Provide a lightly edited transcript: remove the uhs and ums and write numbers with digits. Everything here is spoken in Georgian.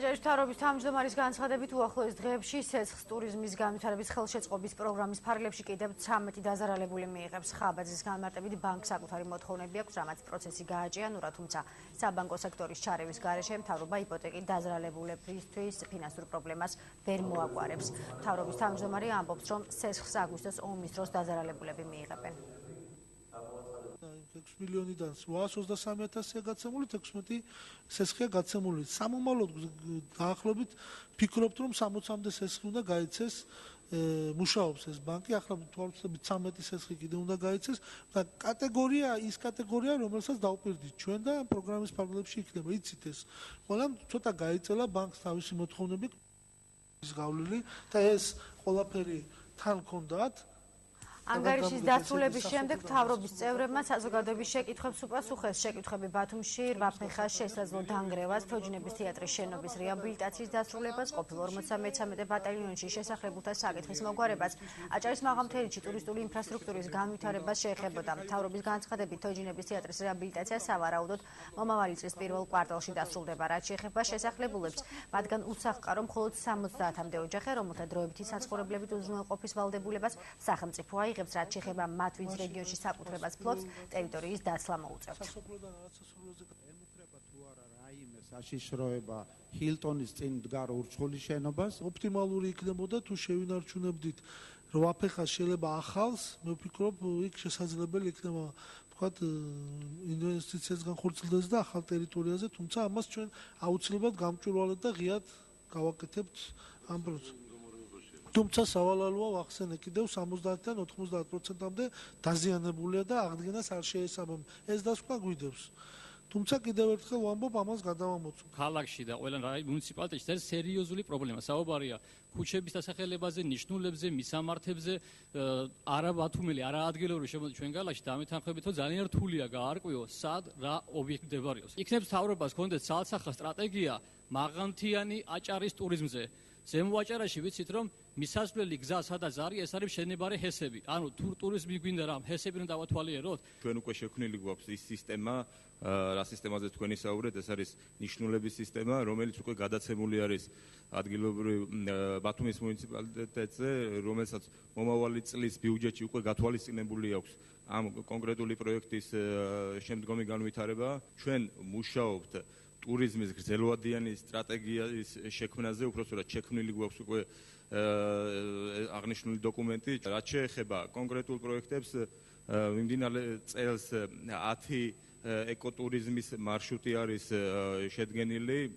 აჭარის მთავრობის თავმჯდომარის განცხადებით უახლოეს დღეებში სესხს ტურიზმის განვითარების ხელშეწყობის პროგრამის ფარგლებში კიდევ 13 დაზარალებული მიიღებს. ხაბაძის განმარტებით ბანკს საკუთარი მოთხოვნები აქვს, რამაც პროცესი გააჭიანურა, თუმცა საბანკო სექტორის ჩარევის გარეშე მთავრობა იპოტეკით დაზრალებულებისთვის ფინანსურ პრობლემას ვერ მოაგვარებს. მთავრობის თავმჯდომარე ამბობს, რომ სესხს აგვისტოს ომის დროს დაზარალებულები მიიღებენ. 6 მილიონიდან 823,000-ია გაცემული, 16 სესხია გაცემული. სამომავლოდ დაახლოებით ფიქრობთ, რომ 60-მდე სესხი უნდა გაიცეს, მუშაობს ეს ბანკი, ახლა თვალწინებით 13 სესხი კიდე უნდა გაიცეს და კატეგორია ის კატეგორია, რომელსაც დავუპირდით ჩვენ და პროგრამის ფარგლებში იქნება. იცით ეს. ყველამ ცოტა გაიწელა ბანკს თავისი მოთხოვნები გავლილი და ეს ყველაფერი თან ჰქონდათ. ანგარიშის დასრულების შემდეგ მთავრობის წევრებმა საზოგადოების შეკითხვებს უპასუხეს. შეკითხვები ბათუმში რვაფეხა შესაძლო დანგრევას, თოჯინების თეატრის შენობის რეაბილიტაციის დასრულებას, ყოფილ 53 ბატალიონში შესახლებულთა საკითხის მოგვარებას, აჭარის მაღალმთელეთში ტურისტული ინფრასტრუქტურის განვითარებას შეეხებოდა. მთავრობის განცხადებით თოჯინების თეატრის რეაბილიტაცია სავარაუდოდ მომავალი წლის პირველ კვარტალში დასრულდება. რაც შეეხება შესახლებულებს, მათგან უსახკარო, რომ მხოლოდ 70-მდე ოჯახი, რომელთა დროებითი საცხოვრებლებით უზრუნველყოფის ვალდებულებას სახელმწიფო აიღებს, რაც შეეხება მათ, ვინც რეგიონში საკუთრებას ფლობს, ტერიტორიის დაცლა მოუწევთ. ემუქრება თუ არა რაიმე საშიშროება ჰილტონის წინ მდგარ ურჩხულის შენობას? ოპტიმალური იქნებოდა თუ შევინარჩუნებდით რვაფეხას შეიძლება ახალს, მე ვფიქრობ, იქ შესაძლებელი იქნება ვთქვათ ინვესტიციას განხორციელდეს და ახალ ტერიტორიაზე, თუმცა ამას ჩვენ აუცილებლად გამჭვირვალედ და ღიად გავაკეთებთ ამ პროცესს. თუმცა სავალალოა ვახსენე კიდევ 70-დან 90%-მდე დაზიანებულია და აღდგენას არ შეესაბამება. ეს დასკვნა გვიდევს. თუმცა კიდევ ერთხელ ვამბობ, ამას გადავამოწმოთ. ქალაქში და ყველა მუნიციპალიტეტში ეს სერიოზული პრობლემა. საუბარია ქუჩების დასახელებაზე, ნიშნულებზე, მისამართებზე, არა ბათუმელი, არა ადგილობრივი შემოდი ჩვენ გალაში და ამეთანხმებით, რომ ძალიან რთულია გაარკვიო, სად რა ობიექტი მდებარეობს. იქნებ მთავრობას ჰქონდეს ძალსახა სტრატეგია მაღალმთიანი აჭარის ტურიზმზე. ზემო აჭარაში ვიცით, რომ მისასვლელი გზა სადაც არის, ეს არის მშენებარე ჰესები. ანუ თუ ტურიზმი გვინდა რა, ჰესები უნდა დავათვალიეროთ. ჩვენ უკვე შექმნილი გვაქვს ის სისტემა, რა სისტემაზე თქვენ ისაუბრეთ, ეს არის ნიშნულების სისტემა, რომელიც უკვე გადაცემული არის ადგილობრივ ბათუმის მუნიციპალიტეტზე, რომელსაც მომავალი წლის ბიუჯეტში უკვე გათვალისწინებული აქვს ამ კონკრეტული პროექტის შემდგომი განვითარება. ჩვენ მუშაობთ ტურიზმის გრძელვადიანი სტრატეგიის შექმნაზე, უпростоრად შექმნილი გვაქვს უკვე აღნიშნული დოკუმენტი. რაც შეეხება კონკრეტულ პროექტებს, მიმდინარე წელს 10 ეკოტურიზმის მარშრუტი არის შედგენილი.